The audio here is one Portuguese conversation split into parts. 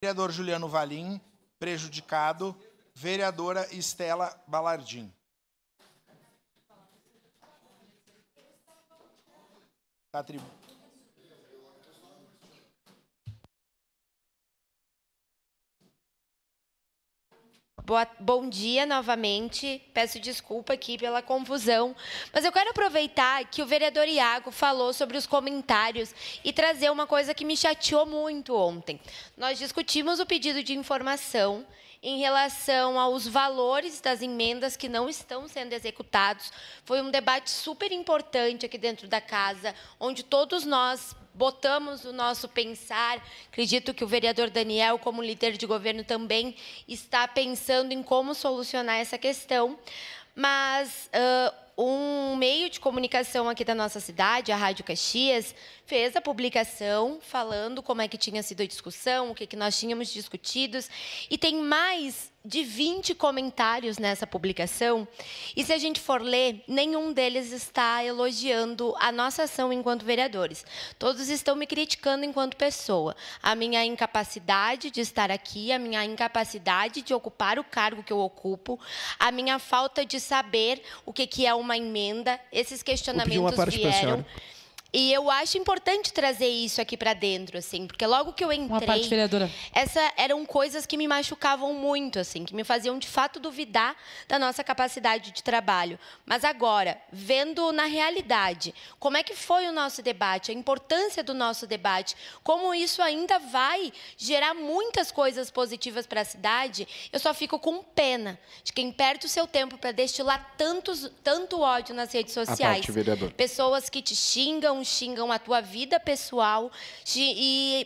Vereador Juliano Valim, prejudicado. Vereadora Estela Balardim. Tá, Bom dia novamente, peço desculpa aqui pela confusão, mas eu quero aproveitar que o vereador Iago falou sobre os comentários e trazer uma coisa que me chateou muito ontem. Nós discutimos o pedido de informação em relação aos valores das emendas que não estão sendo executados. Foi um debate super importante aqui dentro da casa, onde todos nós botamos o nosso pensar. Acredito que o vereador Daniel, como líder de governo, também está pensando em como solucionar essa questão. Mas um meio de comunicação aqui da nossa cidade, a Rádio Caxias, fez a publicação falando como é que tinha sido a discussão, o que nós tínhamos discutido, e tem mais de 20 comentários nessa publicação, e se a gente for ler, nenhum deles está elogiando a nossa ação enquanto vereadores. Todos estão me criticando enquanto pessoa. A minha incapacidade de estar aqui, a minha incapacidade de ocupar o cargo que eu ocupo, a minha falta de saber o que é uma emenda, esses questionamentos vieram. E eu acho importante trazer isso aqui para dentro, assim, porque logo que eu entrei, eram coisas que me machucavam muito, assim, que me faziam de fato duvidar da nossa capacidade de trabalho. Mas agora, vendo na realidade como é que foi o nosso debate, a importância do nosso debate, como isso ainda vai gerar muitas coisas positivas para a cidade, eu só fico com pena de quem perde o seu tempo para destilar tanto ódio nas redes sociais. Pessoas que te xingam a tua vida pessoal e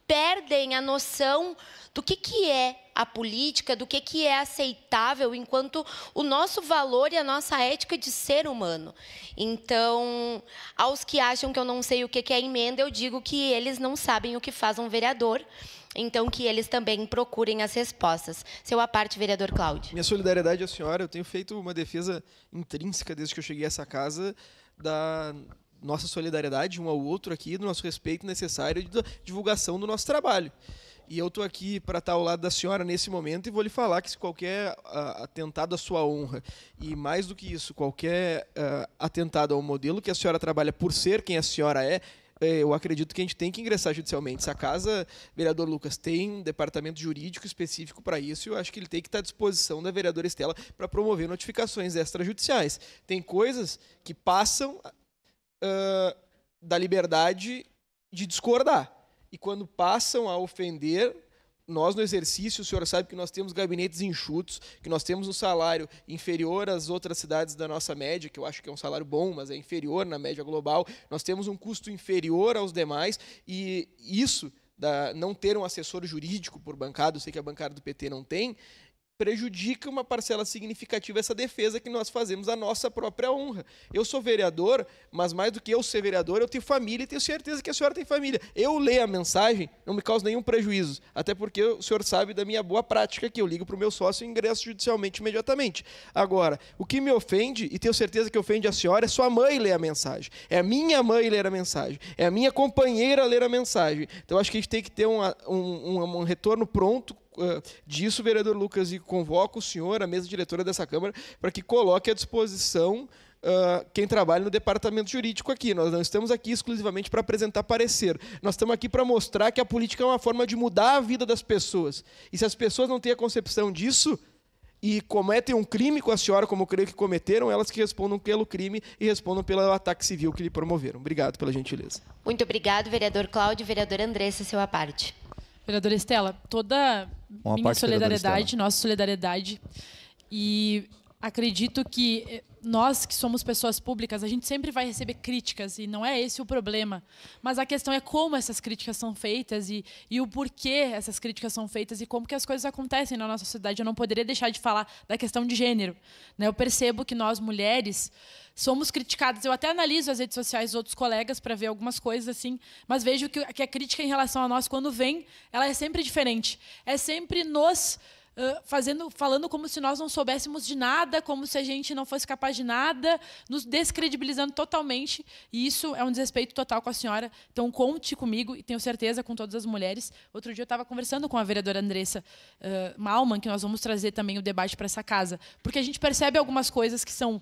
perdem a noção do que é a política, do que é aceitável enquanto o nosso valor e a nossa ética de ser humano. Então, aos que acham que eu não sei o que é emenda, eu digo que eles não sabem o que faz um vereador, então que eles também procurem as respostas. Seu à parte, vereador Cláudio. Minha solidariedade à senhora, eu tenho feito uma defesa intrínseca desde que eu cheguei a essa casa da nossa solidariedade um ao outro aqui, do nosso respeito necessário de divulgação do nosso trabalho. E eu estou aqui para estar ao lado da senhora nesse momento e vou lhe falar que se qualquer atentado à sua honra, e mais do que isso, qualquer atentado ao modelo que a senhora trabalha por ser quem a senhora eu acredito que a gente tem que ingressar judicialmente. Essa casa, vereador Lucas, tem um departamento jurídico específico para isso e eu acho que ele tem que estar à disposição da vereadora Estela para promover notificações extrajudiciais. Tem coisas que passam da liberdade de discordar. E quando passam a ofender, nós no exercício, o senhor sabe que nós temos gabinetes enxutos, que nós temos um salário inferior às outras cidades da nossa média, que eu acho que é um salário bom, mas é inferior na média global, nós temos um custo inferior aos demais, e isso, não ter um assessor jurídico por bancada, eu sei que a bancada do PT não tem, prejudica uma parcela significativa essa defesa que nós fazemos à nossa própria honra. Eu sou vereador, mas mais do que eu ser vereador, eu tenho família e tenho certeza que a senhora tem família. Eu leio a mensagem, não me causa nenhum prejuízo, até porque o senhor sabe da minha boa prática aqui. Eu ligo para o meu sócio e ingresso judicialmente imediatamente. Agora, o que me ofende, e tenho certeza que ofende a senhora, é sua mãe ler a mensagem. É a minha mãe ler a mensagem. É a minha companheira ler a mensagem. Então, acho que a gente tem que ter um retorno pronto disso, vereador Lucas, e convoco o senhor, a mesa diretora dessa Câmara, para que coloque à disposição quem trabalha no departamento jurídico aqui. Nós não estamos aqui exclusivamente para apresentar parecer. Nós estamos aqui para mostrar que a política é uma forma de mudar a vida das pessoas. E se as pessoas não têm a concepção disso e cometem um crime com a senhora, como eu creio que cometeram, elas que respondam pelo crime e respondam pelo ataque civil que lhe promoveram. Obrigado pela gentileza. Muito obrigado, vereador Cláudio. Vereadora Andressa, seu à parte. Vereadora Estela, toda minha solidariedade, nossa solidariedade, e acredito que nós que somos pessoas públicas, a gente sempre vai receber críticas e não é esse o problema, mas a questão é como essas críticas são feitas e o porquê essas críticas são feitas e como que as coisas acontecem na nossa sociedade. Eu não poderia deixar de falar da questão de gênero, né? Eu percebo que nós, mulheres, somos criticadas. Eu até analiso as redes sociais dos outros colegas para ver algumas coisas assim, mas vejo que a crítica em relação a nós, quando vem, ela é sempre diferente. É sempre nos falando como se nós não soubéssemos de nada, como se a gente não fosse capaz de nada, nos descredibilizando totalmente. E isso é um desrespeito total com a senhora. Então, conte comigo, e tenho certeza com todas as mulheres. Outro dia eu estava conversando com a vereadora Andressa Malman, que nós vamos trazer também o debate para essa casa. Porque a gente percebe algumas coisas que são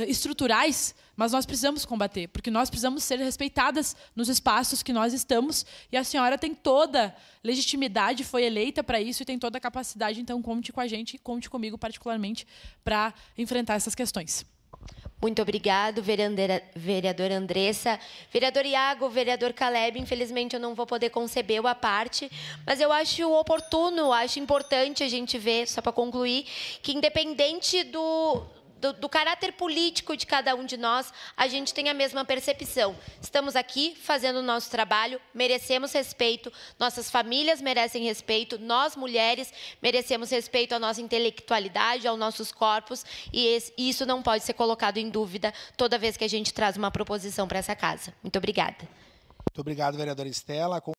estruturais, mas nós precisamos combater, porque nós precisamos ser respeitadas nos espaços que nós estamos, e a senhora tem toda legitimidade, foi eleita para isso e tem toda a capacidade, então conte com a gente, conte comigo particularmente para enfrentar essas questões. Muito obrigado, vereadora Andressa. Vereador Iago, vereador Caleb, infelizmente eu não vou poder conceber a parte, mas eu acho oportuno, acho importante a gente ver, só para concluir, que independente do caráter político de cada um de nós, a gente tem a mesma percepção. Estamos aqui fazendo o nosso trabalho, merecemos respeito, nossas famílias merecem respeito, nós, mulheres, merecemos respeito à nossa intelectualidade, aos nossos corpos, e isso não pode ser colocado em dúvida toda vez que a gente traz uma proposição para essa casa. Muito obrigada. Muito obrigado, vereadora Estela.